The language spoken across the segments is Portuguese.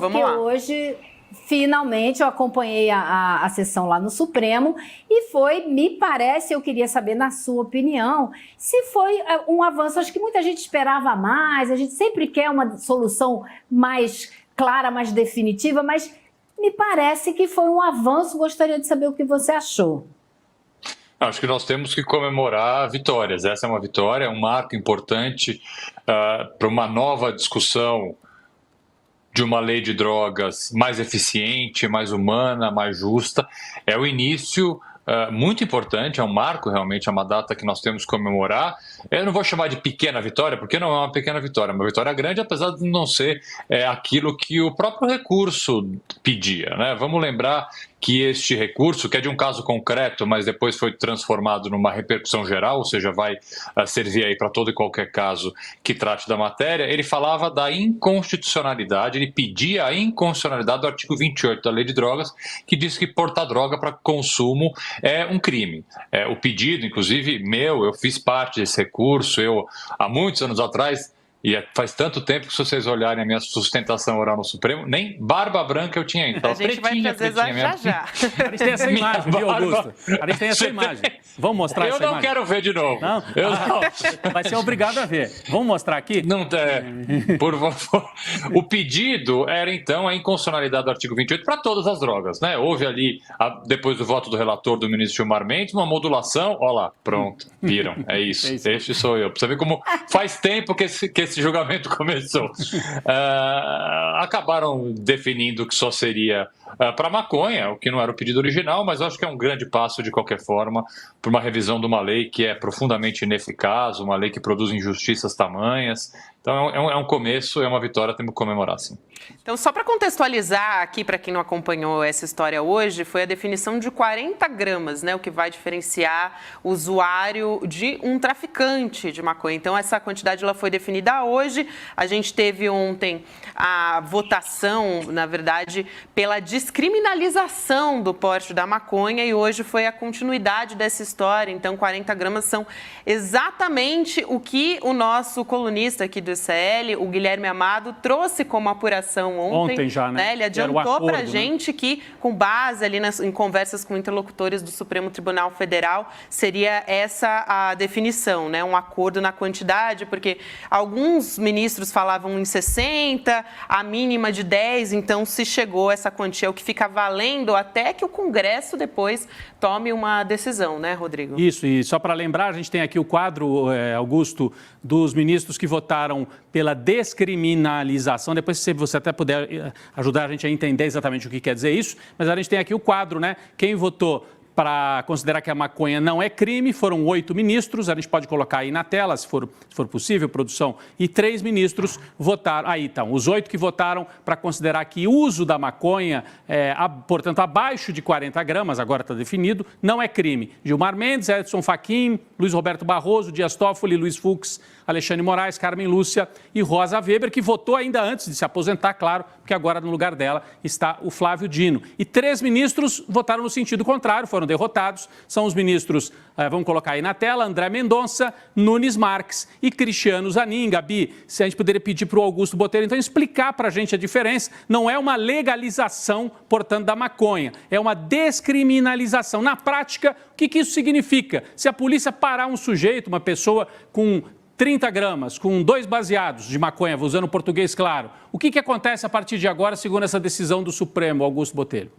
vamos lá. Porque hoje, finalmente, eu acompanhei a sessão lá no Supremo e me parece, eu queria saber, na sua opinião, se foi um avanço. Acho que muita gente esperava mais, a gente sempre quer uma solução mais clara, mais definitiva, mas me parece que foi um avanço. Gostaria de saber o que você achou. Acho que nós temos que comemorar vitórias. Essa é uma vitória, é um marco importante para uma nova discussão de uma lei de drogas mais eficiente, mais humana, mais justa. É o início muito importante, é um marco realmente, é uma data que nós temos que comemorar. Eu não vou chamar de pequena vitória, porque não é uma pequena vitória, é uma vitória grande, apesar de não ser aquilo que o próprio recurso pedia, né? Vamos lembrar que este recurso, que é de um caso concreto, mas depois foi transformado numa repercussão geral, ou seja, vai servir aí para todo e qualquer caso que trate da matéria, ele falava da inconstitucionalidade, ele pedia a inconstitucionalidade do artigo 28 da Lei de Drogas, que diz que portar droga para consumo é um crime. O pedido, inclusive, eu fiz parte desse recurso, há muitos anos atrás, e faz tanto tempo que, se vocês olharem a minha sustentação oral no Supremo, nem barba branca eu tinha ainda. A gente vai trazer já. A gente tem essa imagem, viu, Augusto? A gente tem essa imagem. Vamos mostrar essa imagem? Eu não quero ver de novo. Não? Vai ser obrigado a ver. Vamos mostrar aqui? Não, por favor. O pedido era, então, a inconstitucionalidade do artigo 28 para todas as drogas, né? Houve ali, depois do voto do relator do ministro Gilmar Mendes, uma modulação. Olha lá, pronto, viram. É isso. Este sou eu. Pra você ver como faz tempo que esse julgamento começou. Acabaram definindo que só seria para maconha, o que não era o pedido original, mas eu acho que é um grande passo, de qualquer forma, para uma revisão de uma lei que é profundamente ineficaz, uma lei que produz injustiças tamanhas. Então é um começo, é uma vitória, temos que comemorar, sim. Então, só para contextualizar aqui, para quem não acompanhou essa história hoje, foi a definição de 40 gramas, né, o que vai diferenciar o usuário de um traficante de maconha. Então, essa quantidade ela foi definida hoje. A gente teve ontem a votação, na verdade, pela descriminalização do porte da maconha, e hoje foi a continuidade dessa história. Então, 40 gramas são exatamente o que o nosso colunista aqui do ICL, o Guilherme Amado, trouxe como apuração ontem já, né? Ele adiantou para a gente, né, que, com base ali em conversas com interlocutores do Supremo Tribunal Federal, seria essa a definição, né? Um acordo na quantidade, porque alguns ministros falavam em 60, a mínima de 10, então se chegou a essa quantia, o que fica valendo até que o Congresso depois tome uma decisão, né, Rodrigo? Isso, e só para lembrar, a gente tem aqui o quadro, Augusto, dos ministros que votaram pela descriminalização. Depois, se você até puder ajudar a gente a entender exatamente o que quer dizer isso, mas a gente tem aqui o quadro, né? Quem votou para considerar que a maconha não é crime, foram 8 ministros, a gente pode colocar aí na tela, se for possível, produção, e 3 ministros votaram, aí então, os 8 que votaram para considerar que o uso da maconha, portanto, abaixo de 40 gramas, agora está definido, não é crime. Gilmar Mendes, Edson Fachin, Luiz Roberto Barroso, Dias Toffoli, Luiz Fux, Alexandre Moraes, Carmen Lúcia e Rosa Weber, que votou ainda antes de se aposentar, claro, porque agora no lugar dela está o Flávio Dino. E 3 ministros votaram no sentido contrário, foram derrotados. São os ministros, vamos colocar aí na tela, André Mendonça, Nunes Marques e Cristiano Zanin. Gabi, se a gente poderia pedir para o Augusto Botelho, então, explicar para a gente a diferença. Não é uma legalização, portanto, da maconha, é uma descriminalização. Na prática, o que isso significa? Se a polícia parar um sujeito, uma pessoa com 30 gramas, com 2 baseados de maconha, usando o português claro, o que acontece a partir de agora, segundo essa decisão do Supremo, Augusto Botelho?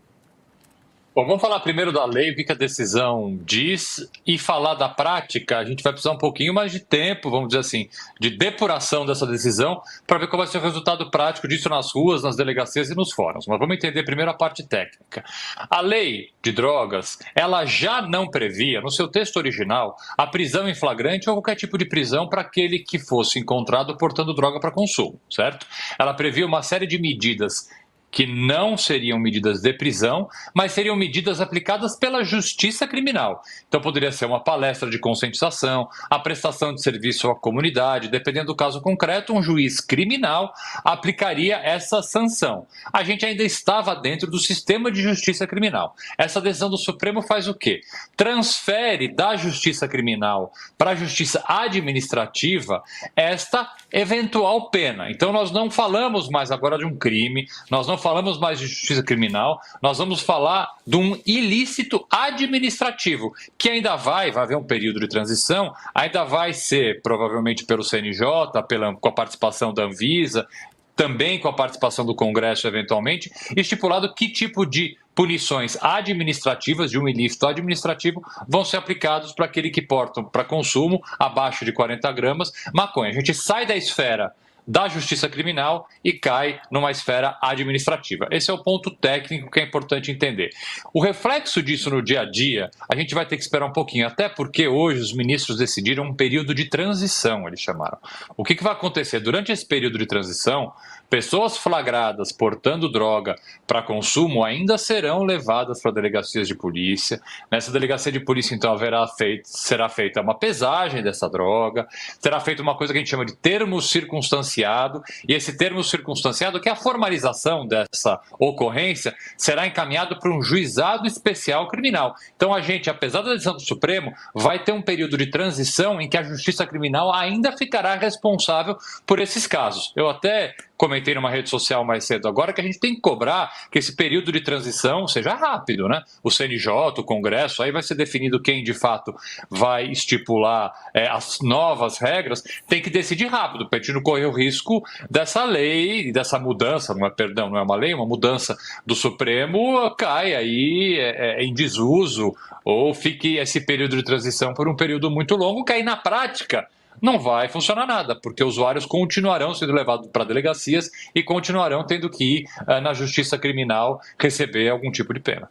Bom, vamos falar primeiro da lei, o que a decisão diz, e falar da prática. A gente vai precisar um pouquinho mais de tempo, vamos dizer assim, de depuração dessa decisão, para ver qual vai ser o resultado prático disso nas ruas, nas delegacias e nos fóruns. Mas vamos entender primeiro a parte técnica. A lei de drogas, ela já não previa, no seu texto original, a prisão em flagrante ou qualquer tipo de prisão para aquele que fosse encontrado portando droga para consumo, certo? Ela previa uma série de medidas que não seriam medidas de prisão, mas seriam medidas aplicadas pela justiça criminal. Então poderia ser uma palestra de conscientização, a prestação de serviço à comunidade, dependendo do caso concreto, um juiz criminal aplicaria essa sanção. A gente ainda estava dentro do sistema de justiça criminal. Essa decisão do Supremo faz o quê? Transfere da justiça criminal para a justiça administrativa esta eventual pena. Então nós não falamos mais agora de um crime, nós não falamos mais de justiça criminal, nós vamos falar de um ilícito administrativo, que ainda vai haver um período de transição, ainda vai ser provavelmente pelo CNJ, com a participação da Anvisa, também com a participação do Congresso eventualmente, estipulado que tipo de punições administrativas de um ilícito administrativo vão ser aplicados para aquele que portam para consumo abaixo de 40 gramas maconha. A gente sai da esfera da justiça criminal e cai numa esfera administrativa. Esse é o ponto técnico que é importante entender. O reflexo disso no dia a dia, a gente vai ter que esperar um pouquinho, até porque hoje os ministros decidiram um período de transição, eles chamaram. O que vai acontecer? Durante esse período de transição, pessoas flagradas portando droga para consumo ainda serão levadas para delegacias de polícia. Nessa delegacia de polícia, então, será feita uma pesagem dessa droga, será feita uma coisa que a gente chama de termo circunstanciado, e esse termo circunstanciado, que é a formalização dessa ocorrência, será encaminhado para um juizado especial criminal. Então a gente, apesar da decisão do Supremo, vai ter um período de transição em que a justiça criminal ainda ficará responsável por esses casos. Eu até comentei numa rede social mais cedo agora que a gente tem que cobrar que esse período de transição seja rápido, né? O CNJ, o Congresso, aí vai ser definido quem de fato vai estipular as novas regras, tem que decidir rápido, para a gente não correr o risco dessa lei, dessa mudança, não é uma lei, uma mudança do Supremo cai aí em desuso ou fique esse período de transição por um período muito longo, que aí na prática não vai funcionar nada, porque usuários continuarão sendo levados para delegacias e continuarão tendo que ir na justiça criminal receber algum tipo de pena.